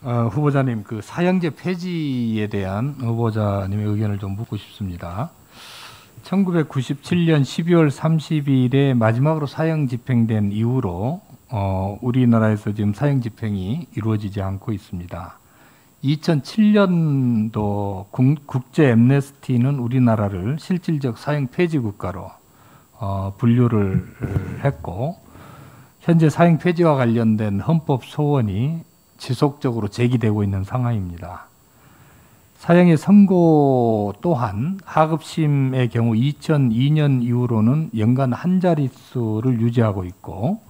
후보자님, 그 사형제 폐지에 대한 후보자님의 의견을 좀 묻고 싶습니다. 1997년 12월 30일에 마지막으로 사형 집행된 이후로 우리나라에서 지금 사형 집행이 이루어지지 않고 있습니다. 2007년도 국제 앰네스티는 우리나라를 실질적 사형 폐지 국가로 분류를 했고, 현재 사형 폐지와 관련된 헌법 소원이 지속적으로 제기되고 있는 상황입니다. 사형의 선고 또한 하급심의 경우 2002년 이후로는 연간 한 자릿수를 유지하고 있고,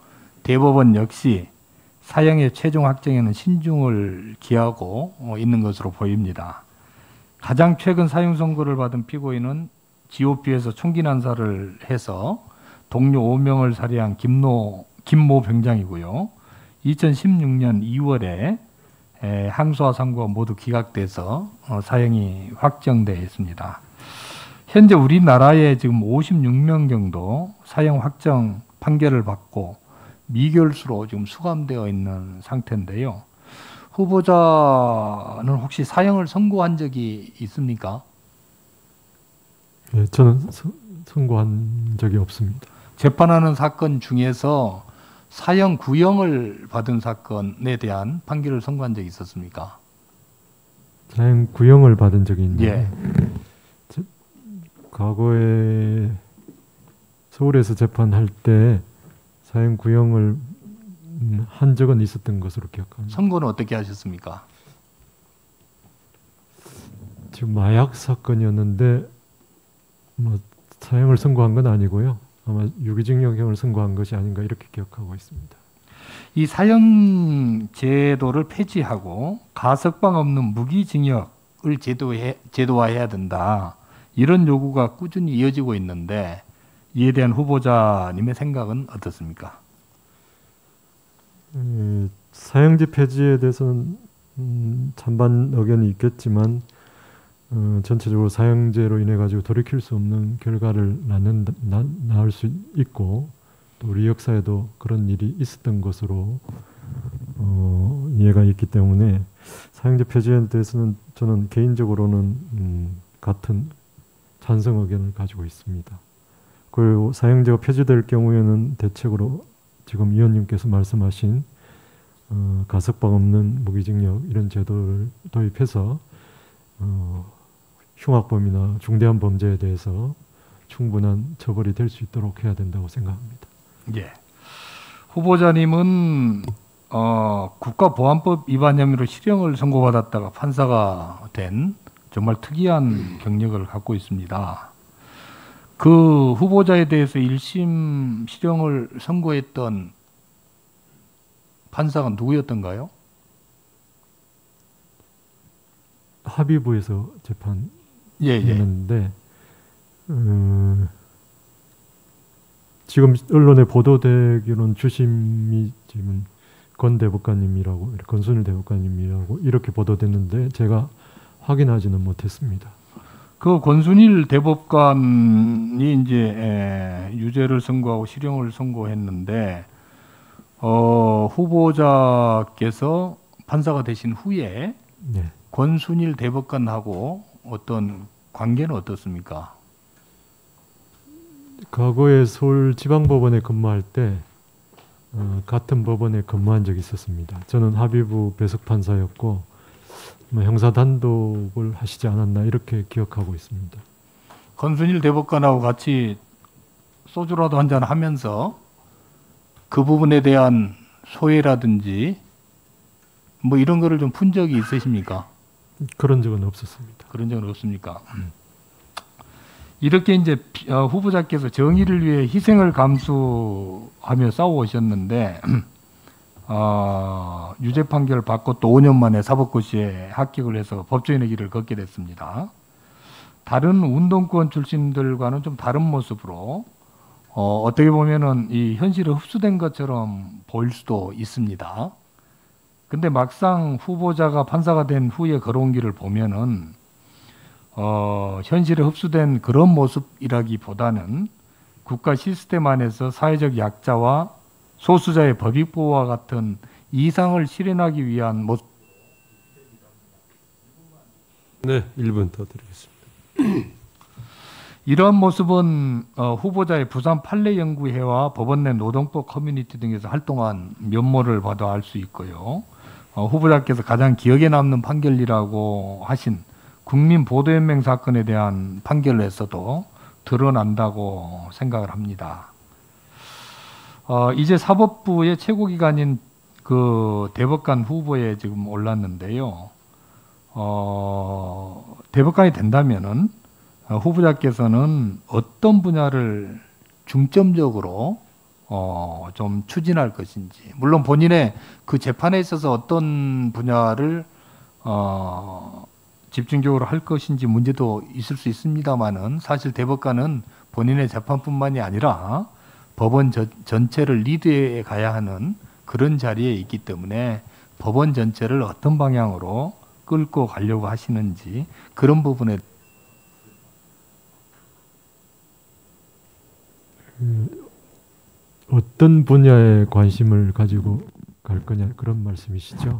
대법원 역시 사형의 최종 확정에는 신중을 기하고 있는 것으로 보입니다. 가장 최근 사형 선고를 받은 피고인은 GOP에서 총기 난사를 해서 동료 5명을 살해한 김모 병장이고요. 2016년 2월에 항소와 상고가 모두 기각돼서 사형이 확정되어 있습니다. 현재 우리나라에 지금 56명 정도 사형 확정 판결을 받고 미결수로 지금 수감되어 있는 상태인데요. 후보자는 혹시 사형을 선고한 적이 있습니까? 네, 저는 선고한 적이 없습니다. 재판하는 사건 중에서 사형 구형을 받은 사건에 대한 판결을 선고한 적이 있었습니까? 사형 구형을 받은 적이 있는데, 예. 과거에 서울에서 재판할 때 사형 구형을 한 적은 있었던 것으로 기억합니다. 선고는 어떻게 하셨습니까? 지금 마약 사건이었는데 사형을 선고한 건 아니고요. 아마 유기징역형을 선고한 것이 아닌가 이렇게 기억하고 있습니다. 이 사형 제도를 폐지하고 가석방 없는 무기징역을 제도화해야 된다. 이런 요구가 꾸준히 이어지고 있는데 이에 대한 후보자님의 생각은 어떻습니까? 사형제 폐지에 대해서는 찬반 의견이 있겠지만 전체적으로 사형제로 인해 가지고 돌이킬 수 없는 결과를 낳을 수 있고 또 우리 역사에도 그런 일이 있었던 것으로 이해가 있기 때문에 사형제 폐지에 대해서는 저는 개인적으로는 같은 찬성 의견을 가지고 있습니다. 그리고 사형제가 폐지될 경우에는 대책으로 지금 위원님께서 말씀하신 가석방 없는 무기징역 이런 제도를 도입해서 흉악범이나 중대한 범죄에 대해서 충분한 처벌이 될 수 있도록 해야 된다고 생각합니다. 예. 후보자님은 국가보안법 위반 혐의로 실형을 선고받았다가 판사가 된 정말 특이한 경력을 갖고 있습니다. 그 후보자에 대해서 1심 실형을 선고했던 판사가 누구였던가요? 합의부에서 재판했는데 지금 언론에 보도되기로는 주심이 지금 권 대법관님이라고 권순일 대법관님이라고 이렇게 보도됐는데 제가 확인하지는 못했습니다. 그 권순일 대법관이 이제 유죄를 선고하고 실형을 선고했는데 후보자께서 판사가 되신 후에 네. 권순일 대법관하고 어떤 관계는 어떻습니까? 과거에 서울지방법원에 근무할 때 같은 법원에 근무한 적이 있었습니다. 저는 합의부 배석 판사였고 형사 단독을 하시지 않았나 이렇게 기억하고 있습니다. 권순일 대법관하고 같이 소주라도 한잔 하면서 그 부분에 대한 소회라든지 뭐 이런 거를 좀 푼 적이 있으십니까? 그런 적은 없었습니다. 그런 적은 없습니까? 이렇게 이제 후보자께서 정의를 위해 희생을 감수하며 싸워오셨는데 유죄 판결을 받고 또 5년 만에 사법고시에 합격을 해서 법조인의 길을 걷게 됐습니다. 다른 운동권 출신들과는 좀 다른 모습으로 어떻게 보면은 이 현실에 흡수된 것처럼 보일 수도 있습니다. 근데 막상 후보자가 판사가 된 후에 걸어온 길을 보면은 현실에 흡수된 그런 모습이라기보다는 국가 시스템 안에서 사회적 약자와 소수자의 법익 보호와 같은 이상을 실현하기 위한 네, 1분 더 드리겠습니다. 이러한 모습은 후보자의 부산 판례연구회와 법원 내 노동법 커뮤니티 등에서 활동한 면모를 봐도 알 수 있고요. 후보자께서 가장 기억에 남는 판결이라고 하신 국민보도연맹 사건에 대한 판결에서도 드러난다고 생각을 합니다. 이제 사법부의 최고기관인 그 대법관 후보에 지금 올랐는데요. 대법관이 된다면은 후보자께서는 어떤 분야를 중점적으로 좀 추진할 것인지, 물론 본인의 그 재판에 있어서 어떤 분야를 집중적으로 할 것인지 문제도 있을 수 있습니다만은, 사실 대법관은 본인의 재판뿐만이 아니라 법원 전체를 리드해 가야 하는 그런 자리에 있기 때문에 법원 전체를 어떤 방향으로 끌고 가려고 하시는지, 그런 부분에 어떤 분야에 관심을 가지고 갈 거냐, 그런 말씀이시죠?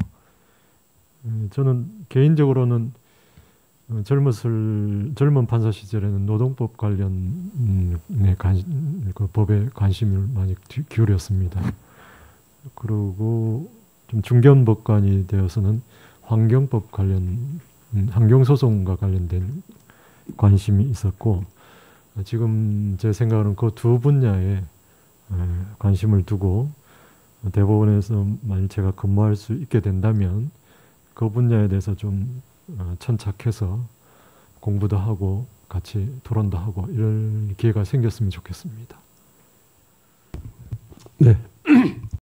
저는 개인적으로는 젊은 판사 시절에는 노동법 관련의 그 법에 관심을 많이 기울였습니다. 그리고 좀 중견 법관이 되어서는 환경법 관련, 환경소송과 관련된 관심이 있었고, 지금 제 생각은 그 두 분야에 관심을 두고 대법원에서 만약 제가 근무할 수 있게 된다면 그 분야에 대해서 좀 천착해서 공부도 하고 같이 토론도 하고 이럴 기회가 생겼으면 좋겠습니다. 네.